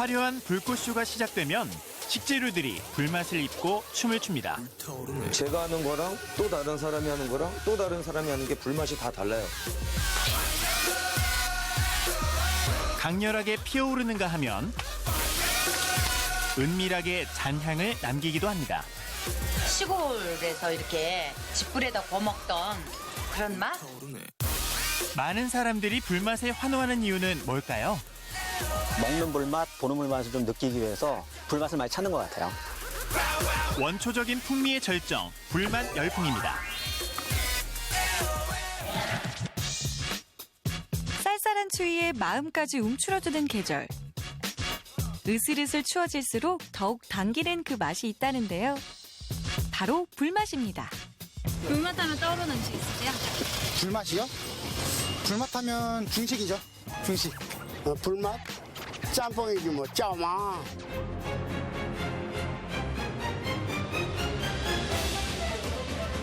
화려한 불꽃쇼가 시작되면 식재료들이 불맛을 입고 춤을 춥니다. 제가 하는 거랑 또 다른 사람이 하는 거랑 또 다른 사람이 하는 게 불맛이 다 달라요. 강렬하게 피어오르는가 하면 은밀하게 잔향을 남기기도 합니다. 시골에서 이렇게 집불에다 구워 먹던 그런 맛? 많은 사람들이 불맛에 환호하는 이유는 뭘까요? 먹는 불맛, 보는 불맛을 좀 느끼기 위해서 불맛을 많이 찾는 것 같아요. 원초적인 풍미의 절정, 불맛 열풍입니다. 쌀쌀한 추위에 마음까지 움츠러드는 계절. 으슬으슬 추워질수록 더욱 당기는 그 맛이 있다는데요. 바로 불맛입니다. 불맛 하면 떠오르는 음식 있으세요? 불맛이요? 불맛 하면 중식이죠. 중식. 불맛? 짬뽕이지 뭐 짜마.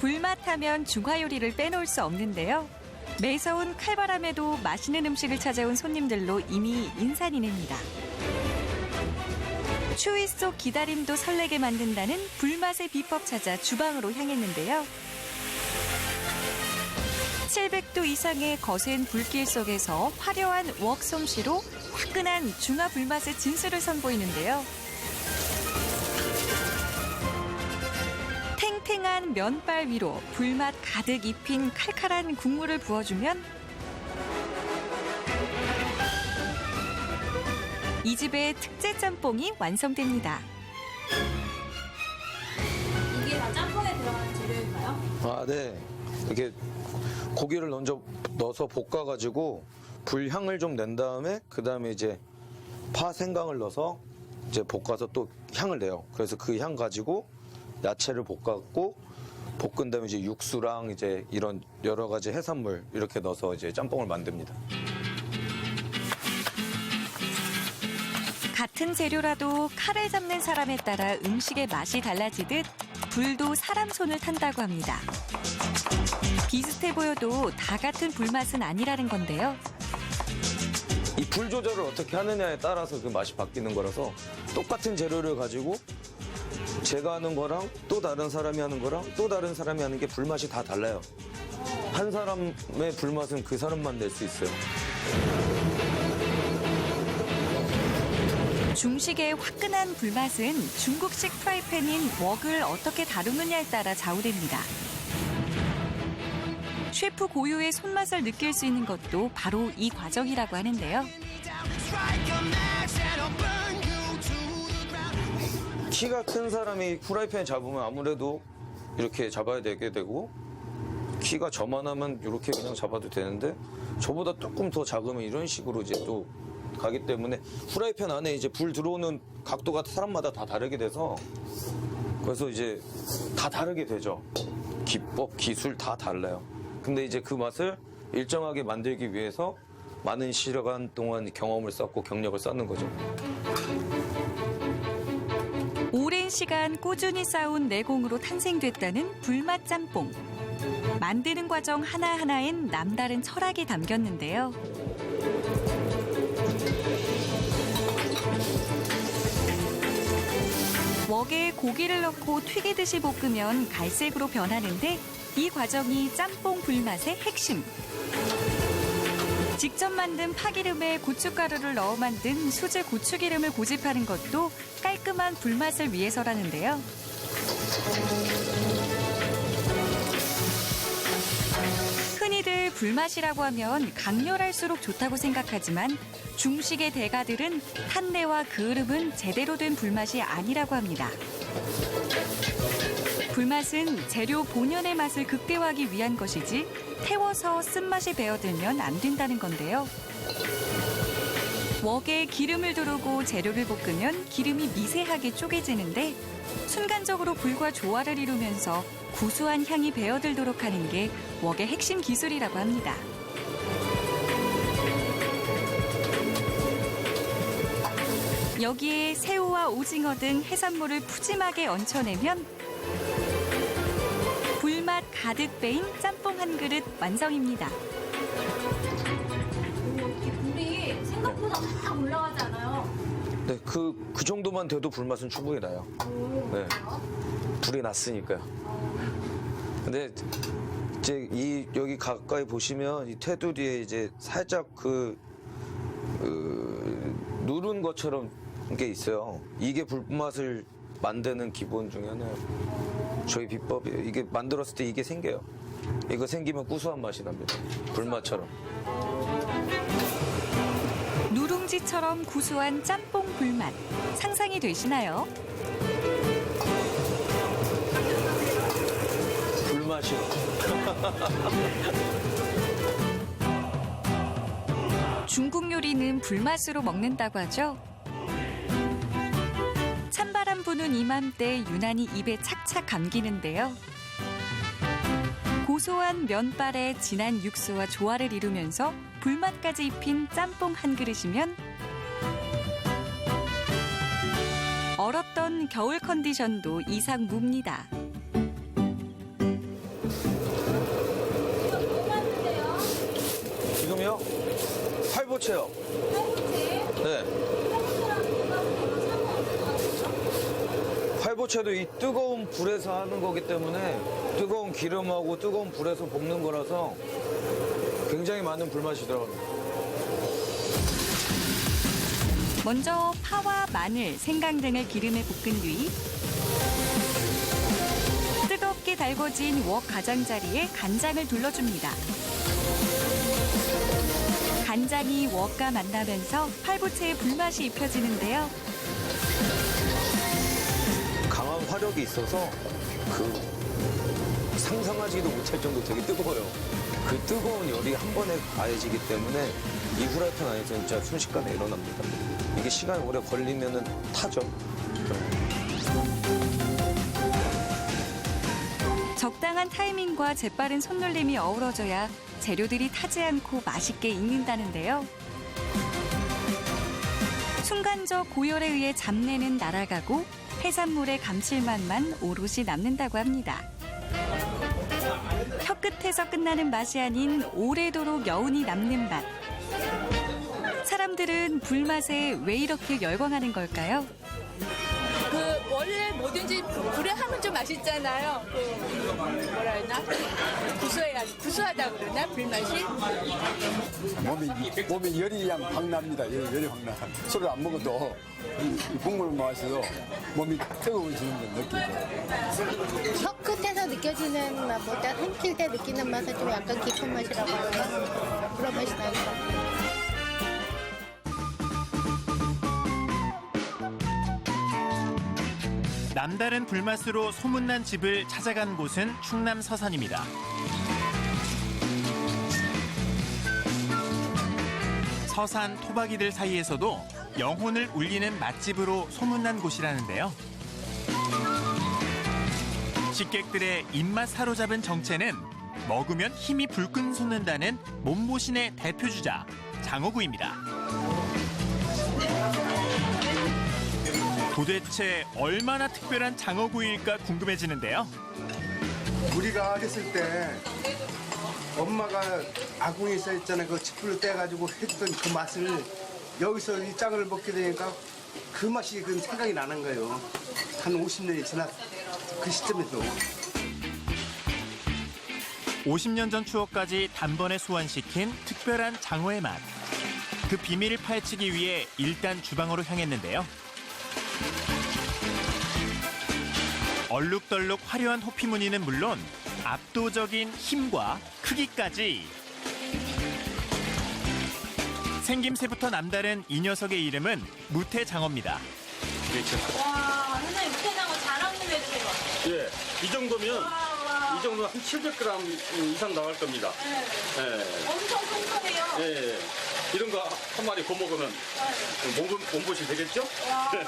불맛하면 중화 요리를 빼놓을 수 없는데요. 매서운 칼바람에도 맛있는 음식을 찾아온 손님들로 이미 인산이냅니다. 추위 속 기다림도 설레게 만든다는 불맛의 비법 찾아 주방으로 향했는데요. 700도 이상의 거센 불길 속에서 화려한 웍 솜씨로 화끈한 중화 불맛의 진수를 선보이는데요. 탱탱한 면발 위로 불맛 가득 입힌 칼칼한 국물을 부어주면 이 집의 특제 짬뽕이 완성됩니다. 이게 다 짬뽕에 들어가는 재료인가요? 아, 네. 이렇게 고기를 넣어서 볶아가지고 불향을 좀 낸 다음에 그 다음에 이제 파 생강을 넣어서 이제 볶아서 또 향을 내요. 그래서 그 향 가지고 야채를 볶았고 볶은 다음에 이제 육수랑 이제 이런 여러 가지 해산물 이렇게 넣어서 이제 짬뽕을 만듭니다. 같은 재료라도 칼을 잡는 사람에 따라 음식의 맛이 달라지듯 불도 사람 손을 탄다고 합니다. 비슷해 보여도 다 같은 불맛은 아니라는 건데요. 이 불 조절을 어떻게 하느냐에 따라서 그 맛이 바뀌는 거라서 똑같은 재료를 가지고 제가 하는 거랑 또 다른 사람이 하는 거랑 또 다른 사람이 하는 게 불맛이 다 달라요. 한 사람의 불맛은 그 사람만 낼 수 있어요. 중식의 화끈한 불맛은 중국식 프라이팬인 웍을 어떻게 다루느냐에 따라 좌우됩니다. 셰프 고유의 손맛을 느낄 수 있는 것도 바로 이 과정이라고 하는데요. 키가 큰 사람이 프라이팬 잡으면 아무래도 이렇게 잡아야 되게 되고 키가 저만하면 이렇게 그냥 잡아도 되는데 저보다 조금 더 작으면 이런 식으로 이제 또 가기 때문에 프라이팬 안에 이제 불 들어오는 각도가 사람마다 다 다르게 돼서 그래서 이제 다 다르게 되죠. 기법, 기술 다 달라요. 근데 이제 그 맛을 일정하게 만들기 위해서 많은 시간 동안 경험을 쌓고 경력을 쌓는 거죠. 오랜 시간 꾸준히 쌓은 내공으로 탄생됐다는 불맛 짬뽕. 만드는 과정 하나하나엔 남다른 철학이 담겼는데요. 웍에 고기를 넣고 튀기듯이 볶으면 갈색으로 변하는데 이 과정이 짬뽕 불맛의 핵심. 직접 만든 파기름에 고춧가루를 넣어 만든 수제 고추기름을 고집하는 것도 깔끔한 불맛을 위해서라는데요. 흔히들 불맛이라고 하면 강렬할수록 좋다고 생각하지만 중식의 대가들은 탄내와 그을음은 제대로 된 불맛이 아니라고 합니다. 불맛은 재료 본연의 맛을 극대화하기 위한 것이지 태워서 쓴맛이 배어들면 안 된다는 건데요. 웍에 기름을 두르고 재료를 볶으면 기름이 미세하게 쪼개지는데 순간적으로 불과 조화를 이루면서 구수한 향이 배어들도록 하는 게 웍의 핵심 기술이라고 합니다. 여기에 새우와 오징어 등 해산물을 푸짐하게 얹혀내면 불맛 가득 배인 짬뽕 한 그릇 완성입니다. 이 불이 생각보다 확 올라가지 않아요? 네, 그 정도만 돼도 불맛은 충분히 나요. 네. 불이 났으니까요. 근데 이제 여기 가까이 보시면 이 테두리에 이제 살짝 누른 것처럼 게 있어요. 이게 불맛을 만드는 기본 중에 하나예요. 저희 비법이에요. 이게 만들었을 때 이게 생겨요. 이거 생기면 구수한 맛이 납니다. 불맛처럼. 누룽지처럼 구수한 짬뽕 불맛. 상상이 되시나요? 불맛이요. 중국 요리는 불맛으로 먹는다고 하죠. 찬바람 부는 이맘때 유난히 입에 착착 감기는데요. 고소한 면발에 진한 육수와 조화를 이루면서 불맛까지 입힌 짬뽕 한 그릇이면 얼었던 겨울 컨디션도 이상무입니다. 지금요? 팔보채요. 네. 팔보채도 이 뜨거운 불에서 하는 거기 때문에 뜨거운 기름하고 뜨거운 불에서 볶는 거라서 굉장히 많은 불맛이 들어갑니다. 먼저 파와 마늘, 생강 등을 기름에 볶은 뒤 뜨겁게 달궈진 웍 가장자리에 간장을 둘러줍니다. 간장이 웍과 만나면서 팔보채의 불맛이 입혀지는데요. 강한 화력이 있어서 상상하지도 못할 정도 되게 뜨거워요. 그 뜨거운 열이 한 번에 가해지기 때문에 이 후라이팬 안에서 진짜 순식간에 일어납니다. 이게 시간이 오래 걸리면은 타죠. 적당한 타이밍과 재빠른 손놀림이 어우러져야 재료들이 타지 않고 맛있게 익는다는데요. 순간적 고열에 의해 잡내는 날아가고 해산물의 감칠맛만 오롯이 남는다고 합니다. 혀끝에서 끝나는 맛이 아닌 오래도록 여운이 남는 맛. 사람들은 불맛에 왜 이렇게 열광하는 걸까요? 원래 뭐든지 불에 하면 좀 맛있잖아요. 뭐라 해나? 구수하다고 그러나? 불맛이? 몸이 열이 그냥 확 납니다. 열이 확 나. 술을 안 먹어도 이 국물 마셔서 몸이 뜨거워지는 걸 느끼고. 혀 끝에서 느껴지는 맛보다 삼킬 때 느끼는 맛은 좀 약간 깊은 맛이라고 할까? 그런 맛이 나요. 남다른 불맛으로 소문난 집을 찾아간 곳은 충남 서산입니다. 서산 토박이들 사이에서도 영혼을 울리는 맛집으로 소문난 곳이라는데요. 식객들의 입맛 사로잡은 정체는 먹으면 힘이 불끈 솟는다는 몸보신의 대표주자 장어구이입니다. 도대체 얼마나 특별한 장어구이일까 궁금해지는데요. 우리가 어렸을 때 엄마가 아궁이 있었잖아요. 그 칡불로 떼가지고 했던 그 맛을 여기서 이 짱을 먹게 되니까 그 맛이 그 생각이 나는 거예요. 한 50년이 지난 그 시점에도. 50년 전 추억까지 단번에 소환시킨 특별한 장어의 맛. 그 비밀을 파헤치기 위해 일단 주방으로 향했는데요. 얼룩덜룩 화려한 호피 무늬는 물론 압도적인 힘과 크기까지. 생김새부터 남다른 이 녀석의 이름은 무태장어입니다. 와, 선생님 무태장어 자랑 좀 해주세요. 예, 이 정도면 한 700g 이상 나갈 겁니다. 네. 엄청 통통해요. 예, 이런 거 한 마리 구워 먹으면 몸보신 되겠죠? 와, 아이고.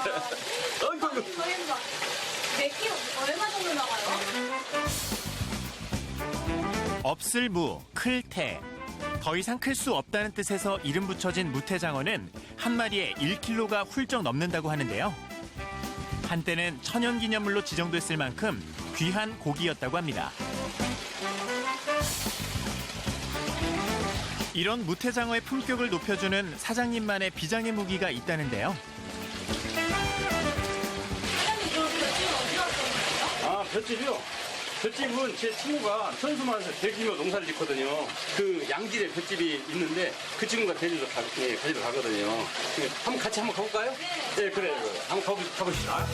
몇 킬로, 얼마 정도 나가요? 없을 무, 클 태. 더 이상 클 수 없다는 뜻에서 이름 붙여진 무태장어는 한 마리에 1kg가 훌쩍 넘는다고 하는데요. 한때는 천연기념물로 지정됐을 만큼 귀한 고기였다고 합니다. 이런 무태장어의 품격을 높여주는 사장님만의 비장의 무기가 있다는데요. 볏짚이요? 볏짚은 제 친구가 천수만에서 대규모 농사를 짓거든요. 그 양질의 볏짚이 있는데 그 친구가 데리러 가거든요. 한번 같이 한번 가볼까요? 네, 그래요. 한번 가봅시다.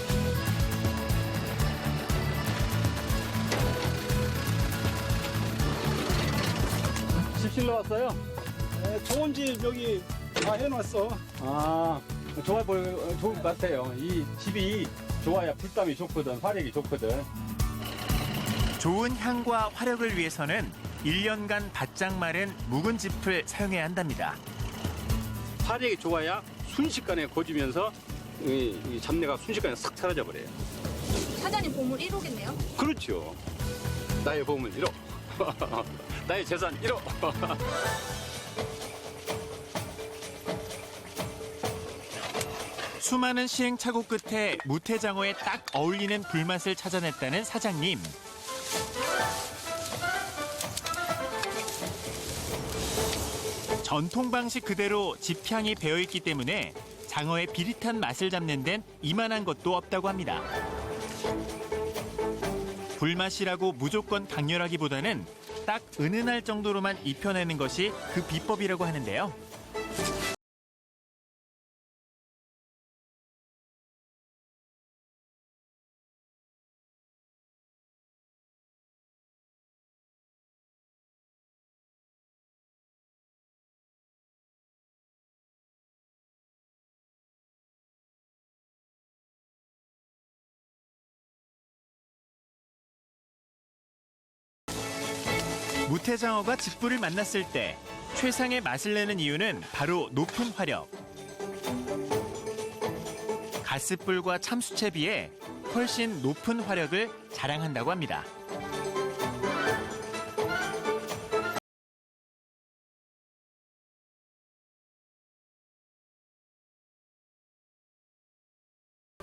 집실로 왔어요? 네, 좋은 집 여기 다 해놨어. 아, 좋을 것 같아요. 이 집이 좋아야 불담이 좋거든, 화력이 좋거든. 좋은 향과 화력을 위해서는 1년간 바짝 마른 묵은 짚을 사용해야 한답니다. 화력이 좋아야 순식간에 고지면서 이 잡내가 순식간에 싹 사라져 버려요. 사장님 보물 1호겠네요? 그렇죠. 나의 보물 1호. 나의 재산 1호. 수많은 시행착오 끝에 무태장어에 딱 어울리는 불맛을 찾아냈다는 사장님. 전통 방식 그대로 짚향이 배어있기 때문에 장어의 비릿한 맛을 잡는 데는 이만한 것도 없다고 합니다. 불맛이라고 무조건 강렬하기보다는 딱 은은할 정도로만 입혀내는 것이 그 비법이라고 하는데요. 무태장어가 짚불을 만났을 때 최상의 맛을 내는 이유는 바로 높은 화력. 가스불과 참숯에 비해 훨씬 높은 화력을 자랑한다고 합니다.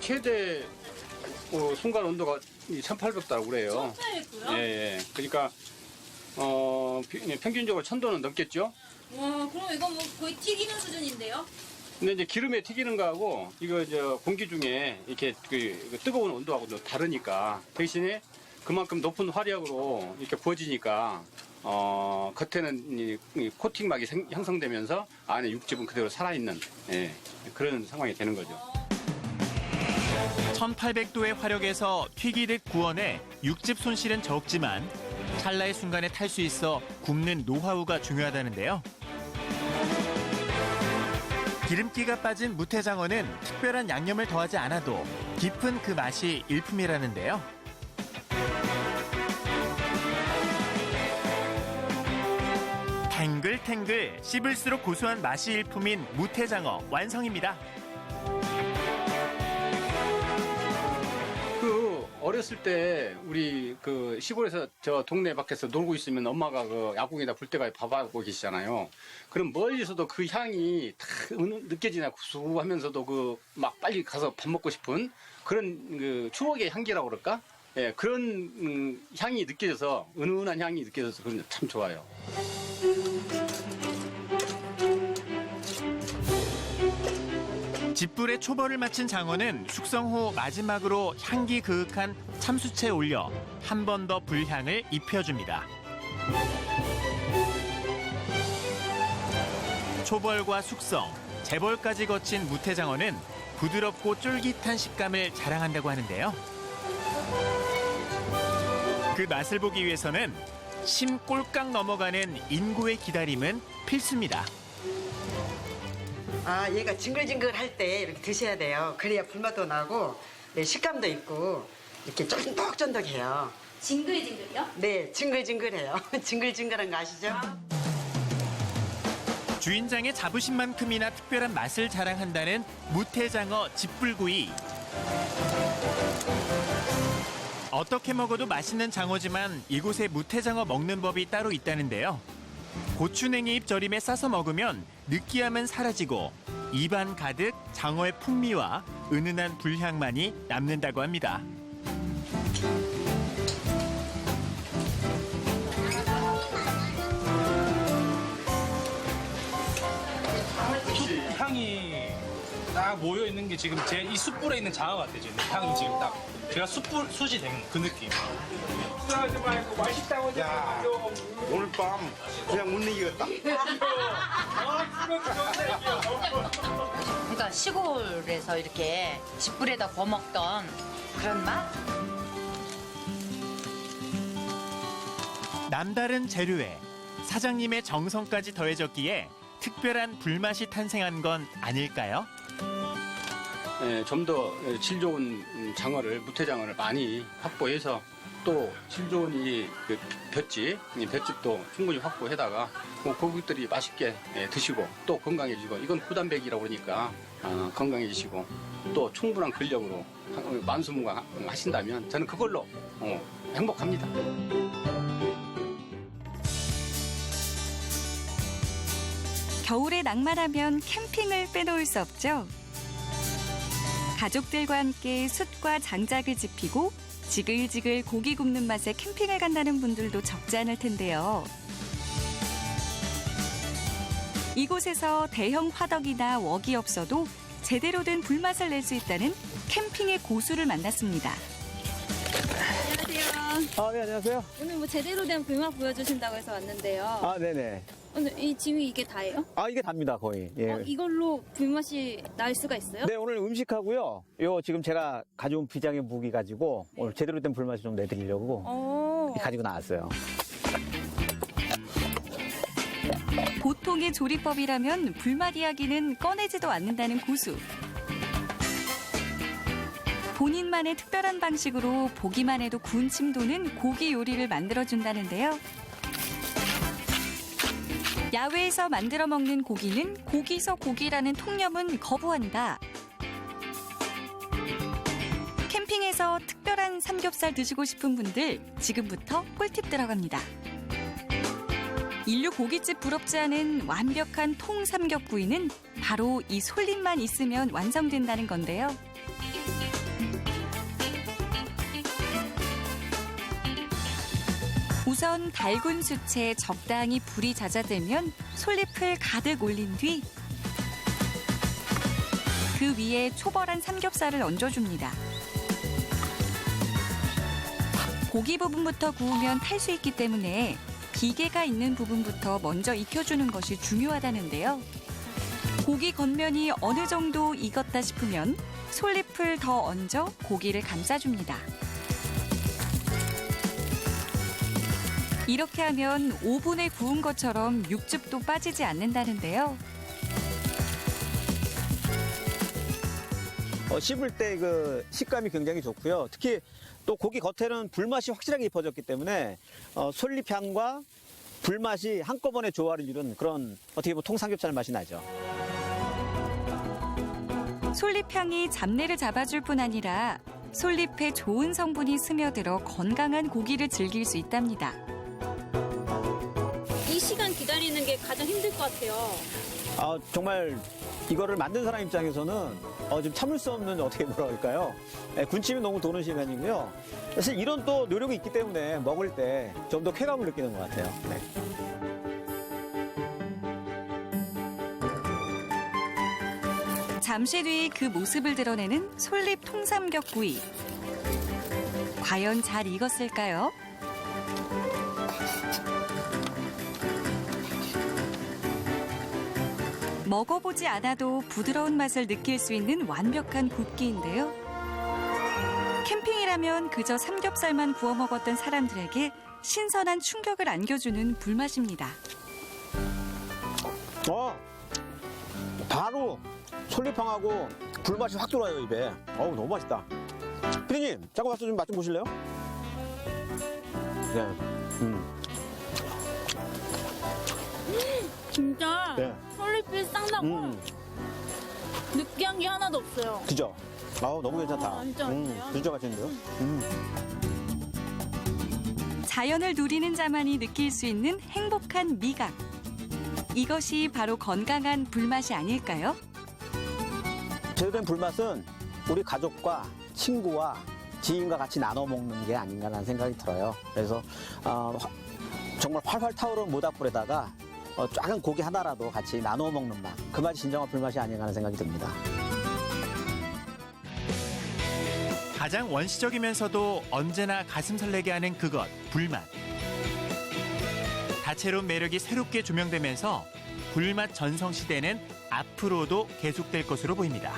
최대 순간 온도가 1800도라고 그래요. 1800도요? 예. 그러니까 평균적으로 1000도는 넘겠죠. 와, 그럼 이거 뭐 거의 튀기는 수준인데요? 근데 이제 기름에 튀기는 거하고 이거 공기 중에 이렇게 그 뜨거운 온도하고 다르니까 대신에 그만큼 높은 화력으로 이렇게 구워지니까 겉에는 이 코팅막이 형성되면서 안에 육즙은 그대로 살아있는 그런 상황이 되는 거죠. 1800도의 화력에서 튀기듯 구워내 육즙 손실은 적지만 찰나의 순간에 탈 수 있어 굽는 노하우가 중요하다는데요. 기름기가 빠진 무태장어는 특별한 양념을 더하지 않아도 깊은 그 맛이 일품이라는데요. 탱글탱글 씹을수록 고소한 맛이 일품인 무태장어 완성입니다. 어렸을 때 우리 그 시골에서 저 동네 밖에서 놀고 있으면 엄마가 그 야궁에다 불때가 밥하고 계시잖아요. 그럼 멀리서도 그 향이 다 느껴지나 구수하면서도 그 막 빨리 가서 밥 먹고 싶은 그런 그 추억의 향기라고 그럴까? 예, 그런 향이 느껴져서 은은한 향이 느껴져서 그런 참 좋아요. 짚불에 초벌을 마친 장어는 숙성 후 마지막으로 향기 그윽한 참숯에 올려 한 번 더 불향을 입혀줍니다. 초벌과 숙성, 재벌까지 거친 무태장어는 부드럽고 쫄깃한 식감을 자랑한다고 하는데요. 그 맛을 보기 위해서는 심 꼴깍 넘어가는 인고의 기다림은 필수입니다. 아, 얘가 징글징글할 때 이렇게 드셔야 돼요. 그래야 불맛도 나고 식감도 있고 이렇게 쫀득쫀득해요. 징글징글요? 네, 징글징글해요. 징글징글한 거 아시죠? 주인장의 자부심만큼이나 특별한 맛을 자랑한다는 무태장어 짚불구이. 어떻게 먹어도 맛있는 장어지만 이곳에 무태장어 먹는 법이 따로 있다는데요. 고추냉이잎 절임에 싸서 먹으면 느끼함은 사라지고 입안 가득 장어의 풍미와 은은한 불향만이 남는다고 합니다. 향이 딱 모여 있는 게 지금 제 이 숯불에 있는 장어 같아요. 지금 향이 지금 딱 제가 숯이 된 그 느낌. 하지 말고 맛있다고 야 오늘 밤 그냥 못 이기겠다. 그러니까 시골에서 이렇게 집불에다 구워 먹던 그런 맛? 남다른 재료에 사장님의 정성까지 더해졌기에 특별한 불맛이 탄생한 건 아닐까요? 예, 좀 더 질 좋은 장어를 무태장어를 많이 확보해서 또 질 좋은 이 볏짚도 충분히 확보해다가 고객들이 맛있게 드시고 또 건강해지고 이건 고단백이라고 그러니까 건강해지시고 또 충분한 근력으로 만수무강 하신다면 저는 그걸로 행복합니다. 겨울에 낭만하면 캠핑을 빼놓을 수 없죠. 가족들과 함께 숯과 장작을 지피고 지글지글 고기 굽는 맛에 캠핑을 간다는 분들도 적지 않을 텐데요. 이곳에서 대형 화덕이나 웍이 없어도 제대로 된 불맛을 낼 수 있다는 캠핑의 고수를 만났습니다. 안녕하세요. 네, 안녕하세요. 오늘 뭐 제대로 된 불맛 보여주신다고 해서 왔는데요. 네네. 오늘 이 짐이 이게 다예요? 이게 답니다, 거의. 예. 이걸로 불맛이 날 수가 있어요? 네, 오늘 음식하고요. 요 지금 제가 가져온 비장의 무기 가지고 오늘 제대로 된 불맛을 좀 내드리려고 가지고 나왔어요. 보통의 조리법이라면 불맛 이야기는 꺼내지도 않는다는 고수. 본인만의 특별한 방식으로 보기만 해도 군침 도는 고기 요리를 만들어준다는데요. 야외에서 만들어 먹는 고기는 고기서 고기라는 통념은 거부한다. 캠핑에서 특별한 삼겹살 드시고 싶은 분들 지금부터 꿀팁 들어갑니다. 인류 고깃집 부럽지 않은 완벽한 통삼겹구이는 바로 이 솔잎만 있으면 완성된다는 건데요. 우선 달군 숯에 적당히 불이 잦아들면 솔잎을 가득 올린 뒤 그 위에 초벌한 삼겹살을 얹어줍니다. 고기 부분부터 구우면 탈 수 있기 때문에 비계가 있는 부분부터 먼저 익혀주는 것이 중요하다는데요. 고기 겉면이 어느 정도 익었다 싶으면 솔잎을 더 얹어 고기를 감싸줍니다. 이렇게 하면 오븐에 구운 것처럼 육즙도 빠지지 않는다는데요. 씹을 때 그 식감이 굉장히 좋고요. 특히 또 고기 겉에는 불맛이 확실하게 입혀졌기 때문에 솔잎향과 불맛이 한꺼번에 조화를 이룬 그런 어떻게 보면 통삼겹살 맛이 나죠. 솔잎향이 잡내를 잡아줄 뿐 아니라 솔잎에 좋은 성분이 스며들어 건강한 고기를 즐길 수 있답니다. 이 시간 기다리는 게 가장 힘들 것 같아요. 정말 이거를 만든 사람 입장에서는 좀 참을 수 없는 어떻게 뭐라 할까요? 군침이 너무 도는 시간이고요. 사실 이런 또 노력이 있기 때문에 먹을 때 좀 더 쾌감을 느끼는 것 같아요. 네. 잠시 뒤 그 모습을 드러내는 솔잎 통삼겹구이. 과연 잘 익었을까요? 먹어보지 않아도 부드러운 맛을 느낄 수 있는 완벽한 굽기인데요. 캠핑이라면 그저 삼겹살만 구워 먹었던 사람들에게 신선한 충격을 안겨주는 불맛입니다. 바로 솔잎향하고 불맛이 확 돌아요, 입에. 너무 맛있다. 피디님, 잠깐 와서 좀 맛 좀 보실래요? 네. 진짜 네. 솔잎이 쌍나고 느끼한 게 하나도 없어요. 그죠? 너무 괜찮다. 진짜 맛있네요. 진짜 맛있는데요? 자연을 누리는 자만이 느낄 수 있는 행복한 미각. 이것이 바로 건강한 불맛이 아닐까요? 제대로 된 불맛은 우리 가족과 친구와 지인과 같이 나눠 먹는 게 아닌가라는 생각이 들어요. 그래서 정말 활활 타오르는 모닥불에다가 작은 고기 하나라도 같이 나눠 먹는 맛. 그 맛이 진정한 불맛이 아닌가 하는 생각이 듭니다. 가장 원시적이면서도 언제나 가슴 설레게 하는 그것, 불맛. 다채로운 매력이 새롭게 조명되면서 불맛 전성시대는 앞으로도 계속될 것으로 보입니다.